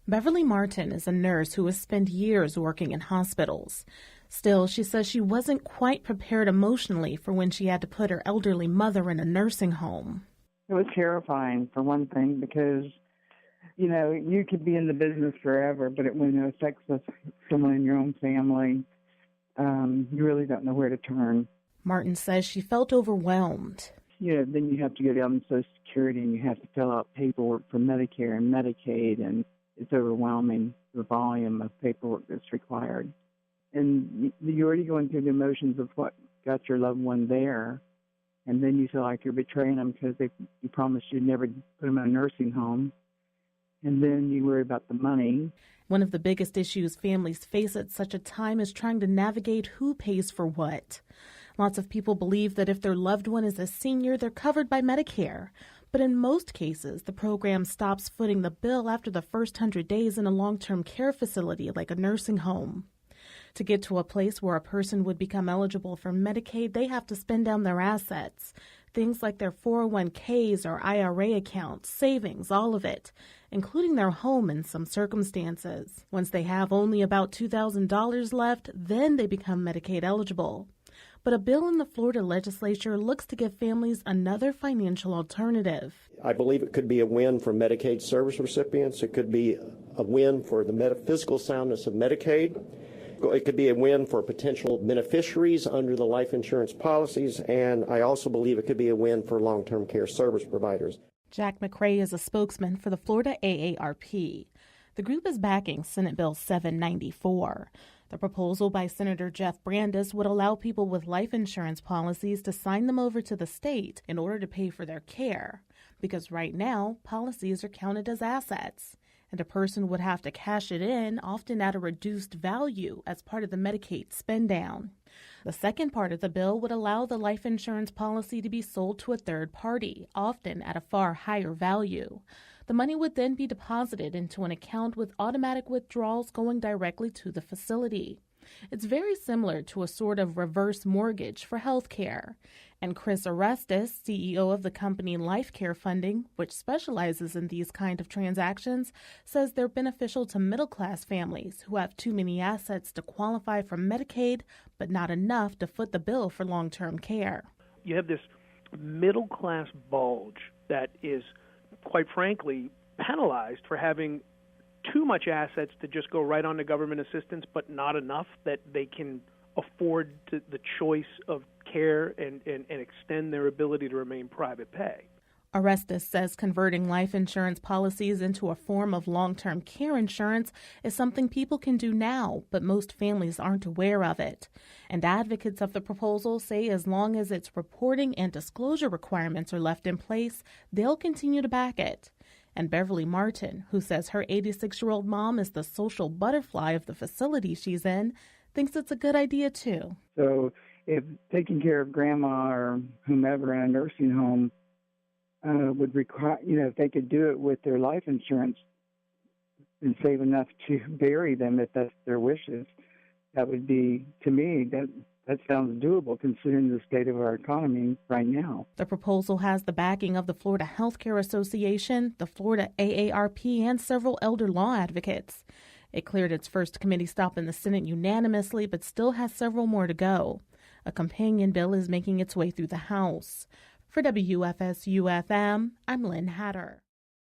Beverley Martin is a nurse who has spent years working in hospitals. Still, she says she wasn't quite prepared emotionally for when she had to put her elderly mother in a nursing home. It was terrifying, for one thing, because, you could be in the business forever, but when it affects someone in your own family, you really don't know where to turn. Martin says she felt overwhelmed. Then you have to go down to Social Security and you have to fill out paperwork for Medicare and Medicaid, and it's overwhelming, the volume of paperwork that's required. And you're already going through the emotions of what got your loved one there, and then you feel like you're betraying them because you promised you'd never put them in a nursing home, and then you worry about the money. One of the biggest issues families face at such a time is trying to navigate who pays for what. Lots of people believe that if their loved one is a senior, they're covered by Medicare. But in most cases, the program stops footing the bill after the first 100 days in a long-term care facility like a nursing home. To get to a place where a person would become eligible for Medicaid, they have to spend down their assets. Things like their 401ks or IRA accounts, savings, all of it, including their home in some circumstances. Once they have only about $2,000 left, then they become Medicaid eligible. But a bill in the Florida legislature looks to give families another financial alternative. I believe it could be a win for Medicaid service recipients. It could be a win for the metaphysical soundness of Medicaid. It could be a win for potential beneficiaries under the life insurance policies, and I also believe it could be a win for long-term care service providers. Jack McRae is a spokesman for the Florida AARP. The group is backing Senate Bill 794. The proposal by Senator Jeff Brandes would allow people with life insurance policies to sign them over to the state in order to pay for their care, because right now, policies are counted as assets, and a person would have to cash it in, often at a reduced value, as part of the Medicaid spend-down. The second part of the bill would allow the life insurance policy to be sold to a third party, often at a far higher value. The money would then be deposited into an account with automatic withdrawals going directly to the facility. It's very similar to a sort of reverse mortgage for health care. And Chris Orestis, CEO of the company Life Care Funding, which specializes in these kind of transactions, says they're beneficial to middle-class families who have too many assets to qualify for Medicaid, but not enough to foot the bill for long-term care. You have this middle-class bulge that is, quite frankly, penalized for having too much assets to just go right on to government assistance, but not enough that they can afford the choice of care and extend their ability to remain private pay. Orestis says converting life insurance policies into a form of long-term care insurance is something people can do now, but most families aren't aware of it. And advocates of the proposal say as long as its reporting and disclosure requirements are left in place, they'll continue to back it. And Beverley Martin, who says her 86-year-old mom is the social butterfly of the facility she's in, thinks it's a good idea too. So if taking care of grandma or whomever in a nursing home would require, if they could do it with their life insurance and save enough to bury them if that's their wishes, that would be, to me, that sounds doable considering the state of our economy right now. The proposal has the backing of the Florida Healthcare Association, the Florida AARP, and several elder law advocates. It cleared its first committee stop in the Senate unanimously, but still has several more to go. A companion bill is making its way through the House. For WFSU-FM, I'm Lynn Hatter.